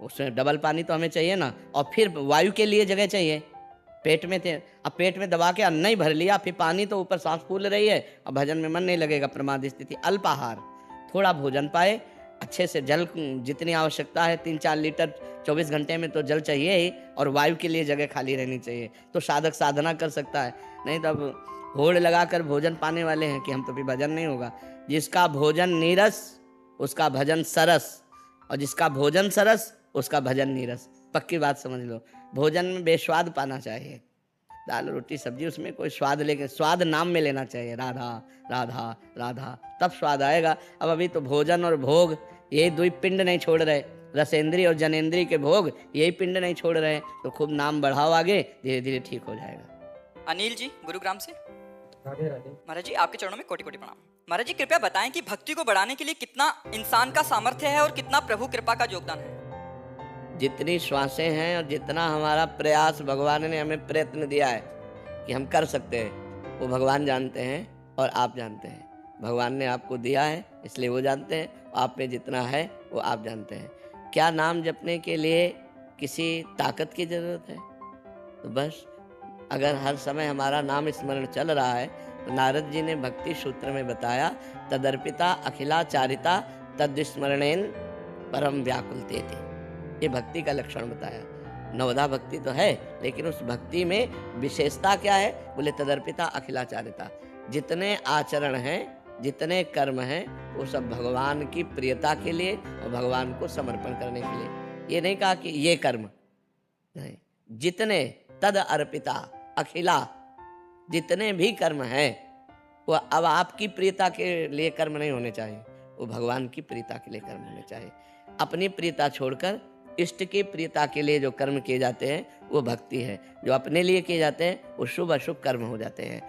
उसमें डबल पानी तो हमें चाहिए ना, और फिर वायु के लिए जगह चाहिए। पेट में थे, अब पेट में दबा के अन्न ही भर लिया, फिर पानी तो ऊपर सांस फूल रही है, अब भजन में मन नहीं लगेगा, प्रमाद स्थिति। अल्पाहार, थोड़ा भोजन पाए, अच्छे से जल जितनी आवश्यकता है 3-4 लीटर 24 घंटे में तो जल चाहिए ही, और वायु के लिए जगह खाली रहनी चाहिए, तो साधक साधना कर सकता है। नहीं तो अब होड़ लगाकर भोजन पाने वाले हैं कि हम तो फिर भजन नहीं होगा। जिसका भोजन नीरस उसका भजन सरस, और जिसका भोजन सरस उसका भजन नीरस। पक्की बात समझ लो, भोजन में बेस्वाद पाना चाहिए, दाल रोटी सब्जी उसमें कोई स्वाद लेके, स्वाद नाम में लेना चाहिए, राधा राधा राधा, तब स्वाद आएगा। अब अभी तो भोजन और भोग यही दो पिंड नहीं छोड़ रहे, रसेंद्री और जनेंद्री के भोग यही पिंड नहीं छोड़ रहे, तो खूब नाम बढ़ाओ, आगे धीरे धीरे ठीक हो जाएगा। अनिल जी गुरुग्राम से। राधे राधे। महाराज जी आपके चरणों में कोटि कोटि प्रणाम। महाराज जी कृपया बताएं कि भक्ति को बढ़ाने के लिए कितना इंसान का सामर्थ्य है और कितना प्रभु कृपा का योगदान है। जितनी श्वासें हैं और जितना हमारा प्रयास भगवान ने हमें प्रयत्न दिया है कि हम कर सकते हैं, वो भगवान जानते हैं और आप जानते हैं। भगवान ने आपको दिया है इसलिए वो जानते हैं, आप में जितना है वो आप जानते हैं। क्या नाम जपने के लिए किसी ताकत की ज़रूरत है? तो बस अगर हर समय हमारा नाम स्मरण चल रहा है, तो नारद जी ने भक्ति सूत्र में बताया, तदर्पिता अखिलाचारिता तद्विस्मरणेन परम व्याकुलते थे। ये भक्ति का लक्षण बताया। नवधा भक्ति तो है, लेकिन उस भक्ति में विशेषता क्या है? बोले तदर्पिता अखिलाचारिता। जितने आचरण हैं, जितने कर्म हैं, वो सब भगवान की प्रियता के लिए और भगवान को समर्पण करने के लिए। ये नहीं कहा कि ये कर्म नहीं, जितने तद अर्पिता अखिला, जितने भी कर्म हैं वो अब आपकी प्रियता के लिए कर्म नहीं होने चाहिए, वो भगवान की प्रियता के लिए कर्म होने चाहिए। अपनी प्रियता छोड़कर इष्ट की प्रियता के लिए जो कर्म किए जाते हैं वो भक्ति है। जो अपने लिए किए जाते हैं वो शुभ अशुभ कर्म हो जाते हैं।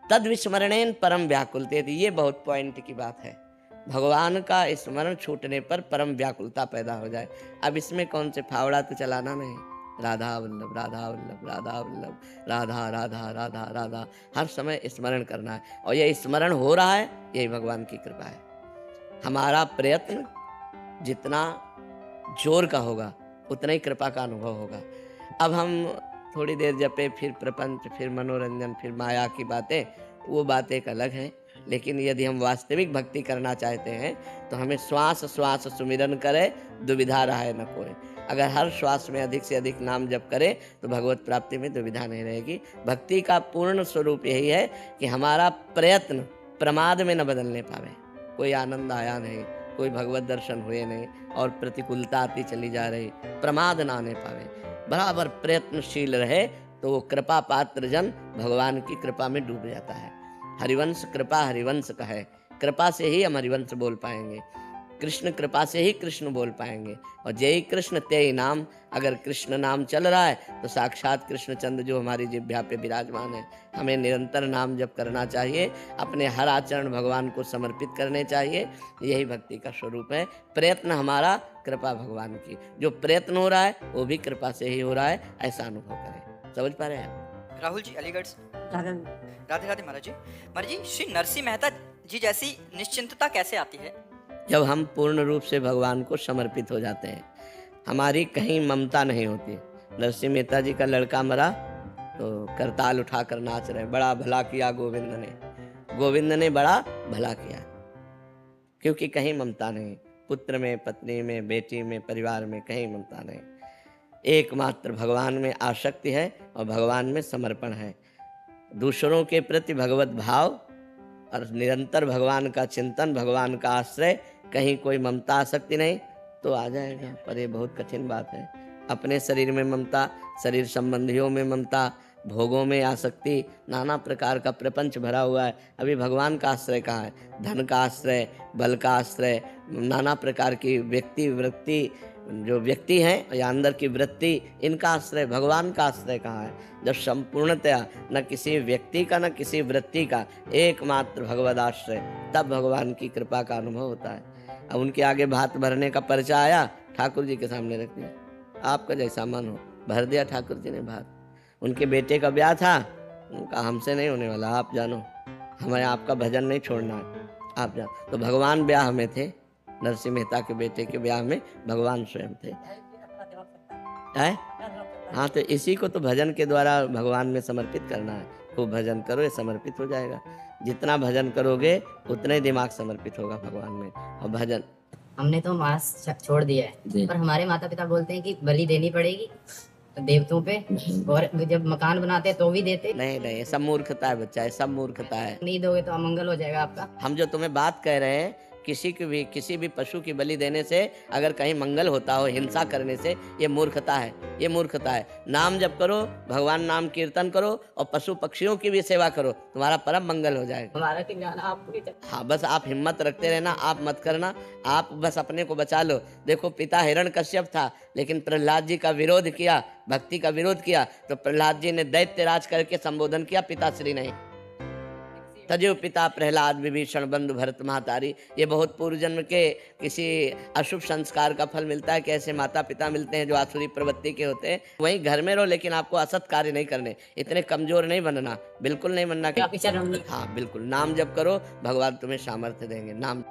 तद विस्मरणेन परम व्याकुलते, ये बहुत पॉइंट की बात है। भगवान का स्मरण छूटने पर परम व्याकुलता पैदा हो जाए। अब इसमें कौन से फावड़ा तो चलाना नहीं, राधा वल्लभ राधा वल्लभ राधा वल्लभ राधा राधा राधा राधा, हर समय स्मरण करना है। और यह स्मरण हो रहा है, यही भगवान की कृपा है। हमारा प्रयत्न जितना जोर का होगा उतना ही कृपा का अनुभव होगा। अब हम थोड़ी देर जपे, फिर प्रपंच, फिर मनोरंजन, फिर माया की बातें, वो बात एक अलग है। लेकिन यदि हम वास्तविक भक्ति करना चाहते हैं तो हमें श्वास श्वास सुमिरन करे, दुविधा रहे न कोई। अगर हर श्वास में अधिक से अधिक नाम जप करें तो भगवत प्राप्ति में दुविधा नहीं रहेगी। भक्ति का पूर्ण स्वरूप यही है कि हमारा प्रयत्न प्रमाद में न बदलने पावे। कोई आनंद आया नहीं, कोई भगवत दर्शन हुए नहीं और प्रतिकूलता आती चली जा रही, प्रमाद ना आने पावे, बराबर प्रयत्नशील रहे, तो वो कृपा पात्र जन भगवान की कृपा में डूब जाता है। हरिवंश कृपा हरिवंश का है, कृपा से ही हम हरिवंश बोल पाएंगे, कृष्ण कृपा से ही कृष्ण बोल पाएंगे। और जय कृष्ण तेई नाम, अगर कृष्ण नाम चल रहा है तो साक्षात कृष्णचंद्र जो हमारी जिह्वा पे विराजमान है। हमें निरंतर नाम जप करना चाहिए, अपने हर आचरण भगवान को समर्पित करने चाहिए। यही भक्ति का स्वरूप है। प्रयत्न हमारा, कृपा भगवान की। जो प्रयत्न हो रहा है वो भी कृपा से ही हो रहा है, ऐसा अनुभव करें। समझ पा रहे हैं आप? राहुल जी अलीगढ़ से। राधे राधे राधे महाराज जी। महाराज जी श्री नरसिंह मेहता जी जैसी निश्चिंतता कैसे आती है? जब हम पूर्ण रूप से भगवान को समर्पित हो जाते हैं, हमारी कहीं ममता नहीं होती। नरसिंह मेहता जी का लड़का मरा तो करताल उठाकर नाच रहे, बड़ा भला किया गोविंद ने, गोविंद ने बड़ा भला किया, क्योंकि कहीं ममता नहीं। पुत्र में, पत्नी में, बेटी में, परिवार में कहीं ममता नहीं। एकमात्र भगवान में आसक्ति है और भगवान में समर्पण है। दूसरों के प्रति भगवत भाव और निरंतर भगवान का चिंतन, भगवान का आश्रय, कहीं कोई ममता आसक्ति नहीं तो आ जाएगा। पर ये बहुत कठिन बात है। अपने शरीर में ममता, शरीर संबंधियों में ममता, भोगों में आसक्ति, नाना प्रकार का प्रपंच भरा हुआ है। अभी भगवान का आश्रय कहाँ है? धन का आश्रय, बल का आश्रय, नाना प्रकार की वृत्ति जो व्यक्ति हैं या अंदर की वृत्ति, इनका आश्रय, भगवान का आश्रय कहाँ है? जब संपूर्णतया न किसी व्यक्ति का न किसी वृत्ति का, एकमात्र भगवद आश्रय, तब भगवान की कृपा का अनुभव होता है। अब उनके आगे भात भरने का पर्चा आया, ठाकुर जी के सामने रख दिया, आपका जैसा मन हो, भर दिया ठाकुर जी ने भात। उनके बेटे का ब्याह था, उनका हमसे नहीं होने वाला, आप जानो, हमें आपका भजन नहीं छोड़ना है, आप जानो। तो भगवान ब्याह में थे, नरसिंह मेहता के बेटे के ब्याह में भगवान स्वयं थे। है? हाँ, तो इसी को तो भजन के द्वारा भगवान में समर्पित करना है। खूब भजन करो, ये समर्पित हो जाएगा। जितना भजन करोगे उतना ही दिमाग समर्पित होगा भगवान में। और भजन हमने तो मांस छोड़ दिया जी। है, पर हमारे माता पिता बोलते हैं कि बलि देनी पड़ेगी देवताओं पे, और जब मकान बनाते हैं तो भी देते। नहीं नहीं, ये सब मूर्खता है बच्चा, ये सब मूर्खता है। नहीं दोगे तो अमंगल हो जाएगा आपका। हम जो तुम्हें बात कह रहे हैं, किसी भी पशु की बलि देने से अगर कहीं मंगल होता हो, हिंसा करने से, ये मूर्खता है, ये मूर्खता है। नाम जप करो, भगवान नाम कीर्तन करो और पशु पक्षियों की भी सेवा करो, तुम्हारा परम मंगल हो जाएगा। हमारा ठिकाना आपको भी हाँ, बस आप हिम्मत रखते रहना, आप मत करना, आप बस अपने को बचा लो। देखो, पिता हिरण्यकश्यप था, लेकिन प्रहलाद जी का विरोध किया, भक्ति का विरोध किया, तो प्रहलाद जी ने दैत्यराज करके संबोधन किया, पिताश्री नहीं। तजो पिता प्रहलाद विभीषण बंधु भरत महातारी। ये बहुत पूर्व जन्म के किसी अशुभ संस्कार का फल मिलता है कि ऐसे माता पिता मिलते हैं जो आसुरी प्रवृत्ति के होते हैं। वहीं घर में रहो, लेकिन आपको असत कार्य नहीं करने, इतने कमजोर नहीं बनना, बिल्कुल नहीं बनना। आपकी शरण में। हाँ बिल्कुल, नाम जप करो, भगवान तुम्हें सामर्थ्य देंगे। नाम